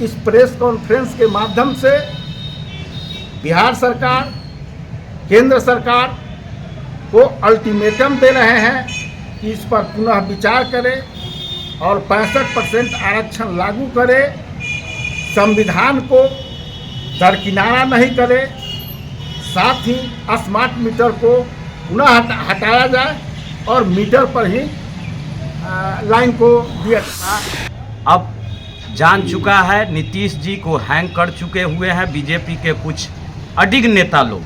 इस press conference के माध्यम से बिहार सरकार, केंद्र सरकार को अल्टीमेटम दे रहे हैं कि इस पर पुनः विचार करे और 65% आरक्षण लागू करे, संविधान को दरकिनारा नहीं करे, साथ ही स्मार्ट मीटर को पुनः हटाया जाए और मीटर पर ही लाइन को दिया। अब जान चुका है, नीतीश जी को हैंग कर चुके हुए हैं बीजेपी के कुछ अडिग नेता लोग,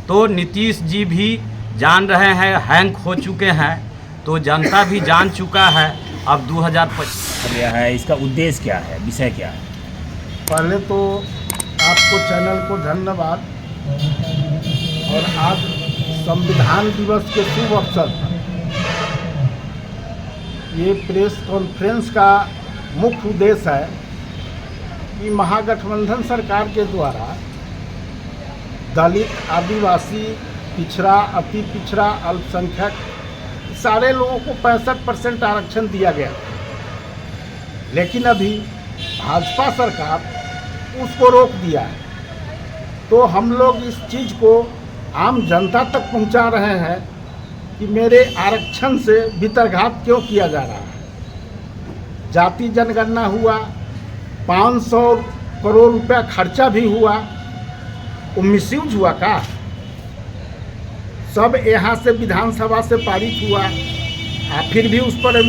तो नीतीश जी भी जान रहे हैं हैंग हो चुके हैं, तो जनता भी जान चुका है। अब 2025 गया है, इसका उद्देश्य क्या है, विषय क्या है? पहले तो आपको चैनल को धन्यवाद। और आज संविधान दिवस के शुभ अवसर पर ये प्रेस कॉन्फ्रेंस का मुख्य उद्देश्य है कि महागठबंधन सरकार के द्वारा दलित, आदिवासी, पिछड़ा, अति पिछड़ा, अल्पसंख्यक सारे लोगों को 65% आरक्षण दिया गया, लेकिन अभी भाजपा सरकार उसको रोक दिया है। तो हम लोग इस चीज़ को आम जनता तक पहुंचा रहे हैं कि मेरे आरक्षण से भितरघात क्यों किया जा रहा है। जाति जनगणना हुआ, 500 करोड़ रुपया खर्चा भी हुआ, वो मिसयूज हुआ का? सब यहाँ से विधानसभा से पारित हुआ, फिर भी उस पर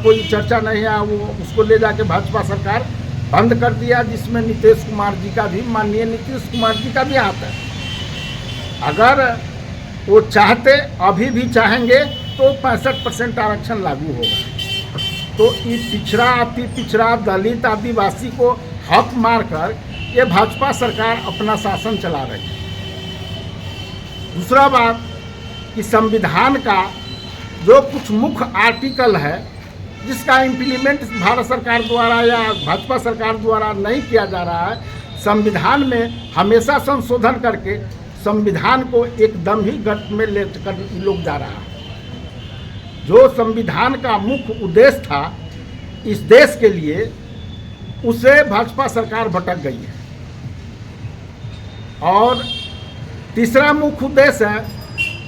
कोई चर्चा नहीं है। वो उसको ले जाके भाजपा सरकार बंद कर दिया, जिसमें नीतीश कुमार जी का भी, माननीय नीतीश कुमार जी का भी हाथ है। अगर वो चाहते, अभी भी चाहेंगे, तो 65% आरक्षण लागू होगा। तो ये पिछड़ा, अति पिछड़ा, दलित, आदिवासी को हक मारकर ये भाजपा सरकार अपना शासन चला रही है। दूसरा बात कि संविधान का जो कुछ मुख्य आर्टिकल है, जिसका इम्प्लीमेंट भारत सरकार द्वारा या भाजपा सरकार द्वारा नहीं किया जा रहा है, संविधान में हमेशा संशोधन करके संविधान को एकदम ही गट में लेकर लोग जा रहा है। जो संविधान का मुख्य उद्देश्य था इस देश के लिए, उसे भाजपा सरकार भटक गई है। और तीसरा मुख्य उद्देश्य है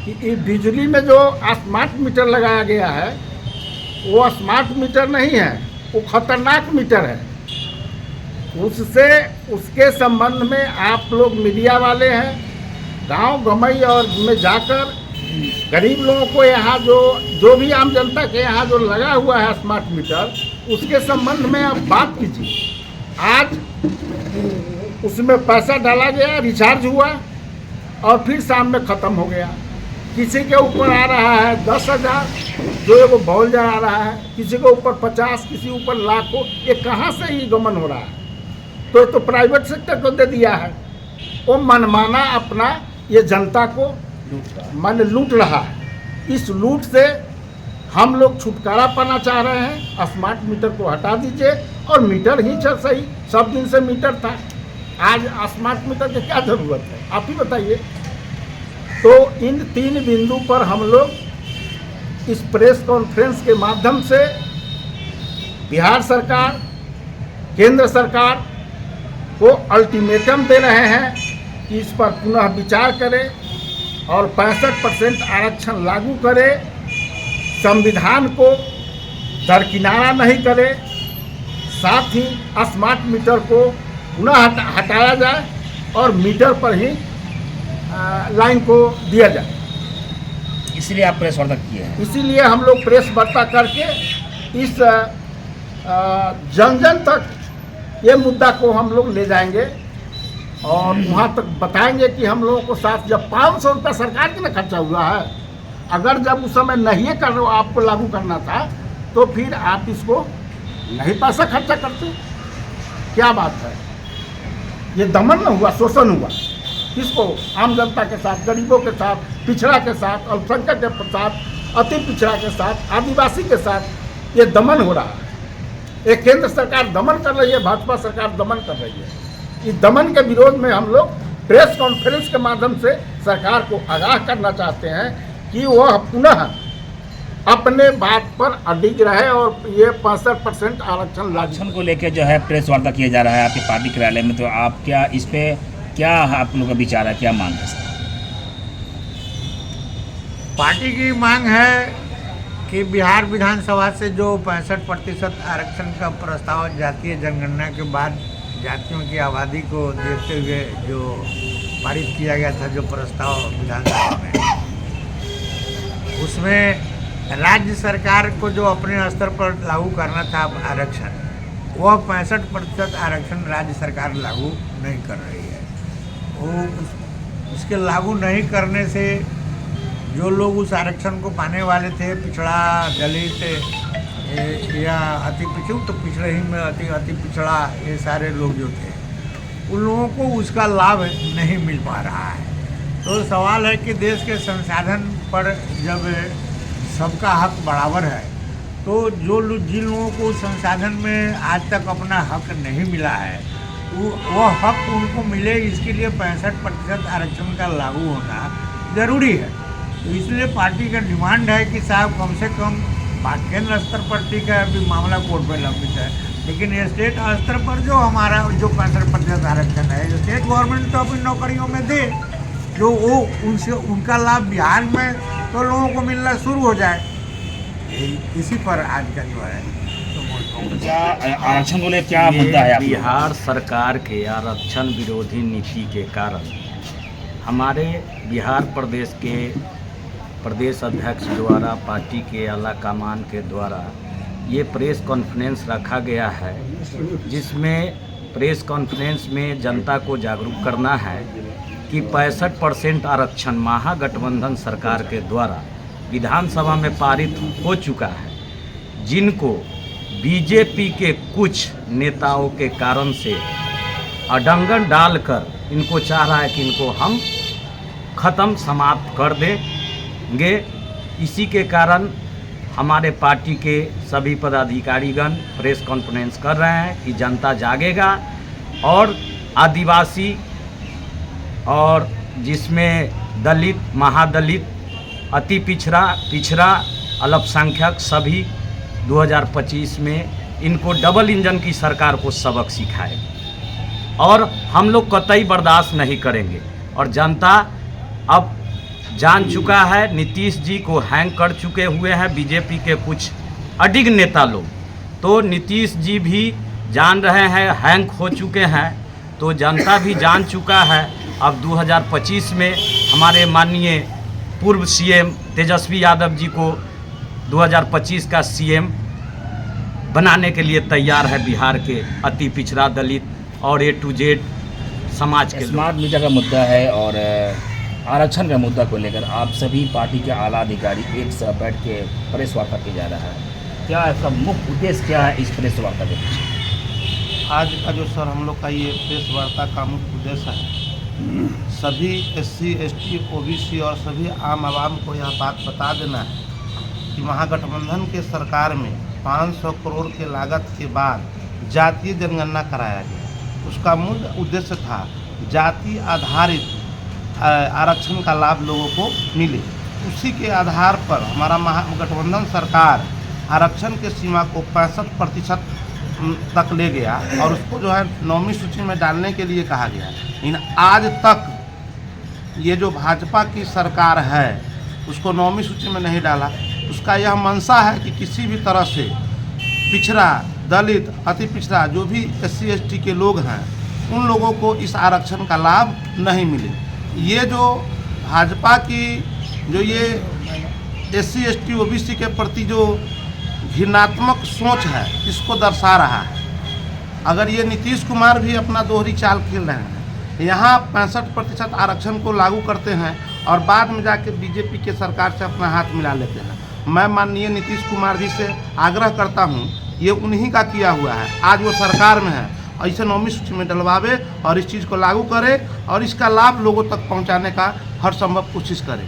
कि बिजली में जो स्मार्ट मीटर लगाया गया है, वो स्मार्ट मीटर नहीं है, वो खतरनाक मीटर है। उसके संबंध में आप लोग मीडिया वाले हैं, गांव गमई और में जाकर गरीब लोगों को यहाँ जो भी आम जनता के यहाँ जो लगा हुआ है स्मार्ट मीटर, उसके संबंध में आप बात कीजिए। आज उसमें पैसा डाला गया, रिचार्ज हुआ और फिर शाम में ख़त्म हो गया। किसी के ऊपर आ रहा है 10,000, जो एगो बॉल जा आ रहा है, किसी के ऊपर 50, किसी ऊपर लाखों। ये कहाँ से ही गमन हो रहा है? तो प्राइवेट सेक्टर को दे दिया है। वो मनमाना अपना ये जनता को लूट रहा है। इस लूट से हम लोग छुटकारा पाना चाह रहे हैं। स्मार्ट मीटर को हटा दीजिए और मीटर ही चल सही। सब दिन से मीटर था, आज स्मार्ट मीटर की क्या ज़रूरत है, आप ही बताइए। तो इन 3 बिंदु पर हम लोग इस प्रेस कॉन्फ्रेंस के माध्यम से बिहार सरकार, केंद्र सरकार को अल्टीमेटम दे रहे हैं कि इस पर पुनः विचार करे और 65% आरक्षण लागू करे, संविधान को दरकिनारा नहीं करे, साथ ही स्मार्ट मीटर को पुनः हटाया जाए और मीटर पर ही लाइन को दिया जाए। इसलिए आप प्रेस वार्ता किए हैं? इसीलिए हम लोग प्रेस वार्ता करके इस जन जन तक ये मुद्दा को हम लोग ले जाएंगे और वहाँ तक बताएंगे कि हम लोगों को साथ, जब 500 रुपया सरकार के ना खर्चा हुआ है, अगर जब उस समय नहीं आपको लागू करना था, तो फिर आप इसको नहीं पैसा खर्चा करते। क्या बात है? ये दमन न हुआ, शोषण हुआ। किसको? आम जनता के साथ, गरीबों के साथ, पिछड़ा के साथ, अल्पसंख्यक के साथ, अति पिछड़ा के साथ, आदिवासी के साथ ये दमन हो रहा है। एक केंद्र सरकार दमन कर रही है, भाजपा सरकार दमन कर रही है। इस दमन के विरोध में हम लोग प्रेस कॉन्फ्रेंस के माध्यम से सरकार को आगाह करना चाहते हैं कि वह पुनः अपने बात पर अडिग रहे और ये 65% आरक्षण लागू आरक्षण को लेकर जो है प्रेस वार्ता किया जा रहा है आपकी पार्टी कार्यालय में, तो आप क्या इस पे क्या आप लोगों का विचार है, क्या मांग है सर? पार्टी की मांग है कि बिहार विधानसभा से जो 65% आरक्षण का प्रस्ताव जातीय जनगणना के बाद जातियों की आबादी को देखते हुए जो पारित किया गया था, जो प्रस्ताव विधानसभा में, उसमें राज्य सरकार को जो अपने स्तर पर लागू करना था आरक्षण, वह 65% आरक्षण राज्य सरकार लागू नहीं कर रही है। वो उसके लागू नहीं करने से जो लोग उस आरक्षण को पाने वाले थे, पिछड़ा, दलित या अति पिछड़ा, तो पिछड़े ही में अति पिछड़ा, ये सारे लोग जो थे, उन लोगों को उसका लाभ नहीं मिल पा रहा है। तो सवाल है कि देश के संसाधन पर जब सबका हक बराबर है, तो जिन लोगों को संसाधन में आज तक अपना हक नहीं मिला है, वो हक उनको मिले, इसके लिए 65% आरक्षण का लागू होना जरूरी है। तो इसलिए पार्टी का डिमांड है कि साहब कम से कम केंद्र स्तर पर ठीक है, अभी मामला कोर्ट में लंबित है, लेकिन स्टेट स्तर पर जो हमारा जो 65% आरक्षण है, जो स्टेट गवर्नमेंट तो अपनी नौकरियों में दे, जो वो उनसे उनका लाभ बिहार में तो लोगों को मिलना शुरू हो जाए। इसी पर आज का जो है तो क्या आरक्षण को लेकर क्या मुद्दा है ये आप लोगों का? बिहार सरकार के आरक्षण विरोधी नीति के कारण हमारे बिहार प्रदेश के प्रदेश अध्यक्ष द्वारा, पार्टी के आला कमान के द्वारा ये प्रेस कॉन्फ्रेंस रखा गया है, जिसमें प्रेस कॉन्फ्रेंस में जनता को जागरूक करना है कि 65% आरक्षण महागठबंधन सरकार के द्वारा विधानसभा में पारित हो चुका है, जिनको बीजेपी के कुछ नेताओं के कारण से अडंगन डालकर इनको चाह रहा है कि इनको हम ख़त्म समाप्त कर देंगे। इसी के कारण हमारे पार्टी के सभी पदाधिकारीगण प्रेस कॉन्फ्रेंस कर रहे हैं कि जनता जागेगा और आदिवासी और जिसमें दलित, महादलित, अति पिछड़ा, अल्पसंख्यक सभी 2025 में इनको डबल इंजन की सरकार को सबक सिखाए और हम लोग कतई बर्दाश्त नहीं करेंगे। और जनता अब जान चुका है, नीतीश जी को हैंग कर चुके हुए हैं बीजेपी के कुछ अडिग नेता लोग, तो नीतीश जी भी जान रहे हैं हैंग हो चुके हैं, तो जनता भी जान चुका है। अब 2025 में हमारे माननीय पूर्व सीएम तेजस्वी यादव जी को 2025 का सीएम बनाने के लिए तैयार है बिहार के अति पिछड़ा, दलित और A to Z समाज के लोग। स्मार्ट मीडिया का मुद्दा है और आरक्षण का मुद्दा को लेकर आप सभी पार्टी के आला अधिकारी एक साथ बैठ के प्रेस वार्ता किया जा रहा है, क्या इसका मुख्य उद्देश्य क्या है इस प्रेस वार्ता के पीछे? आज का जो सर हम लोग का ये प्रेस वार्ता का मुख्य उद्देश्य है, सभी SC, ST, OBC और सभी आम आवाम को यह बात बता देना है कि महागठबंधन के सरकार में 500 करोड़ के लागत के बाद जातीय जनगणना कराया गया। उसका मूल उद्देश्य था जाति आधारित आरक्षण का लाभ लोगों को मिले। उसी के आधार पर हमारा महागठबंधन सरकार आरक्षण के सीमा को 65% तक ले गया और उसको जो है 9वीं सूची में डालने के लिए कहा गया। लेकिन आज तक ये जो भाजपा की सरकार है उसको 9वीं सूची में नहीं डाला। उसका यह मंशा है कि किसी भी तरह से पिछड़ा, दलित, अति पिछड़ा जो भी SC, ST के लोग हैं उन लोगों को इस आरक्षण का लाभ नहीं मिले। ये जो भाजपा की जो ये SC, ST, OBC के प्रति जो घृणात्मक सोच है इसको दर्शा रहा है। अगर ये नीतीश कुमार भी अपना दोहरी चाल खेल रहे हैं, यहाँ 65% आरक्षण को लागू करते हैं और बाद में जाके बीजेपी के सरकार से अपना हाथ मिला लेते हैं। मैं माननीय नीतीश कुमार जी से आग्रह करता हूँ, ये उन्हीं का किया हुआ है, आज वो सरकार में है, ऐसे 9वीं सूची में डलवावे और इस चीज़ को लागू करे और इसका लाभ लोगों तक पहुँचाने का हर संभव कोशिश करे।